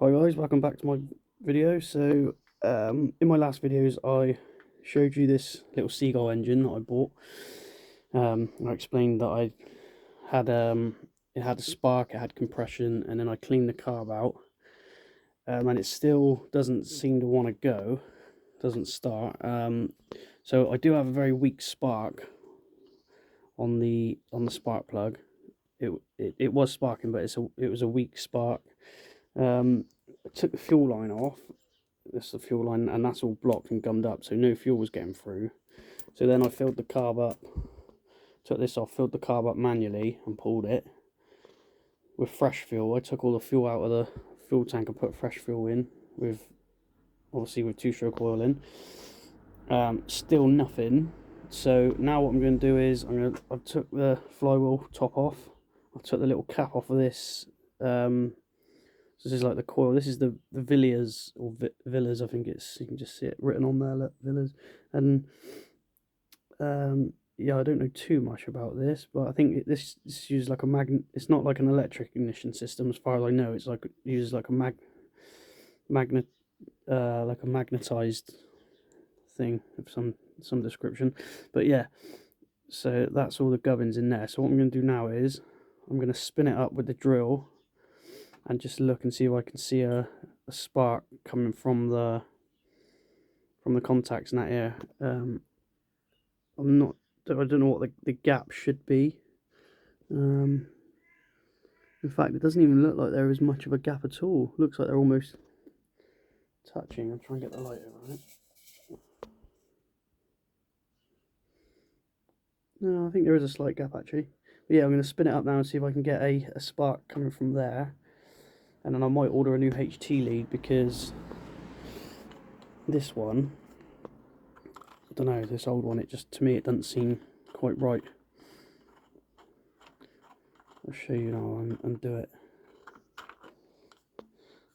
Hi guys, welcome back to my video. So in my last videos I showed you this little seagull engine that I bought. I explained that I had it had a spark, it had compression, and then I cleaned the carb out, and it still doesn't seem to want to go, doesn't start. So I do have a very weak spark on the spark plug. It was sparking, but it was a weak spark. I took the fuel line off. This is the fuel line, and that's all blocked and gummed up, so no fuel was getting through. So then I filled the carb up, took this off, filled the carb up manually and pulled it with fresh fuel. I took all the fuel out of the fuel tank and put fresh fuel in, with obviously with two-stroke oil in. Still nothing. So now what I'm going to do is I took the flywheel top off. I took the little cap off of this. So this is like the coil. This is the Villiers, or Villas, I think it's, you can just see it written on there, look, Villas. And yeah, I don't know too much about this, but I think this uses like a magnet. It's not like an electric ignition system, as far as I know. It's like, it uses like a magnet, like a magnetized thing of some description. But yeah, so that's all the gubbins in there. So what I'm going to do now is I'm going to spin it up with the drill and just look and see if I can see a spark coming from the contacts in that air. I don't know what the gap should be. In fact, it doesn't even look like there is much of a gap at all. Looks like they're almost touching. I'll try and get the light over it. No, I think there is a slight gap actually. But yeah, I'm going to spin it up now and see if I can get a spark coming from there. And then I might order a new HT lead, because this one, I don't know, this old one, it just, to me, it doesn't seem quite right. I'll show you now and undo it.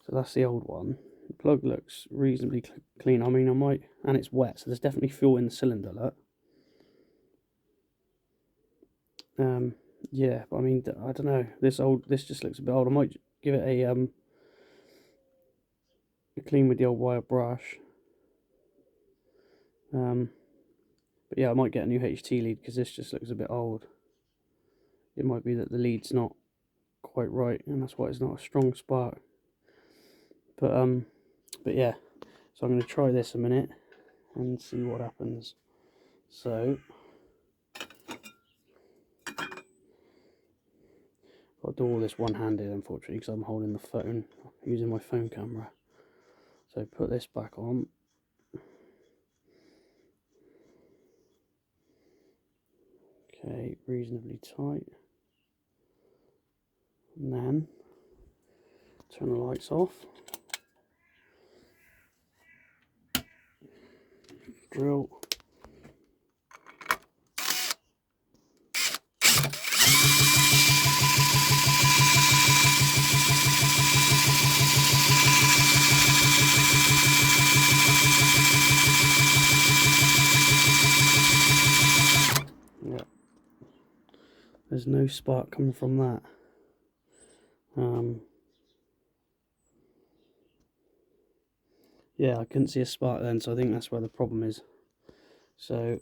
So that's the old one. The plug looks reasonably clean. I mean, I might, and it's wet, so there's definitely fuel in the cylinder, look. Yeah, but I mean, I don't know, this just looks a bit old. I might give it a clean with the old wire brush. But yeah, I might get a new HT lead, because this just looks a bit old. It might be that the lead's not quite right, and that's why it's not a strong spark. But yeah, so I'm going to try this a minute and see what happens. So I'll do all this one-handed, unfortunately, because I'm holding the phone, using my phone camera. So put this back on. Okay, reasonably tight. And then turn the lights off. Drill. Yeah, there's no spark coming from that. Yeah, I couldn't see a spark then, so I think that's where the problem is. So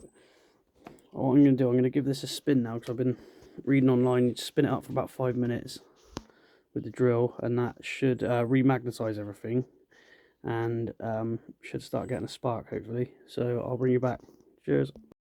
what I'm going to do, I'm going to give this a spin now, because I've been reading online. You spin it up for about 5 minutes with the drill, and that should remagnetize everything, and should start getting a spark, hopefully. So I'll bring you back. Cheers.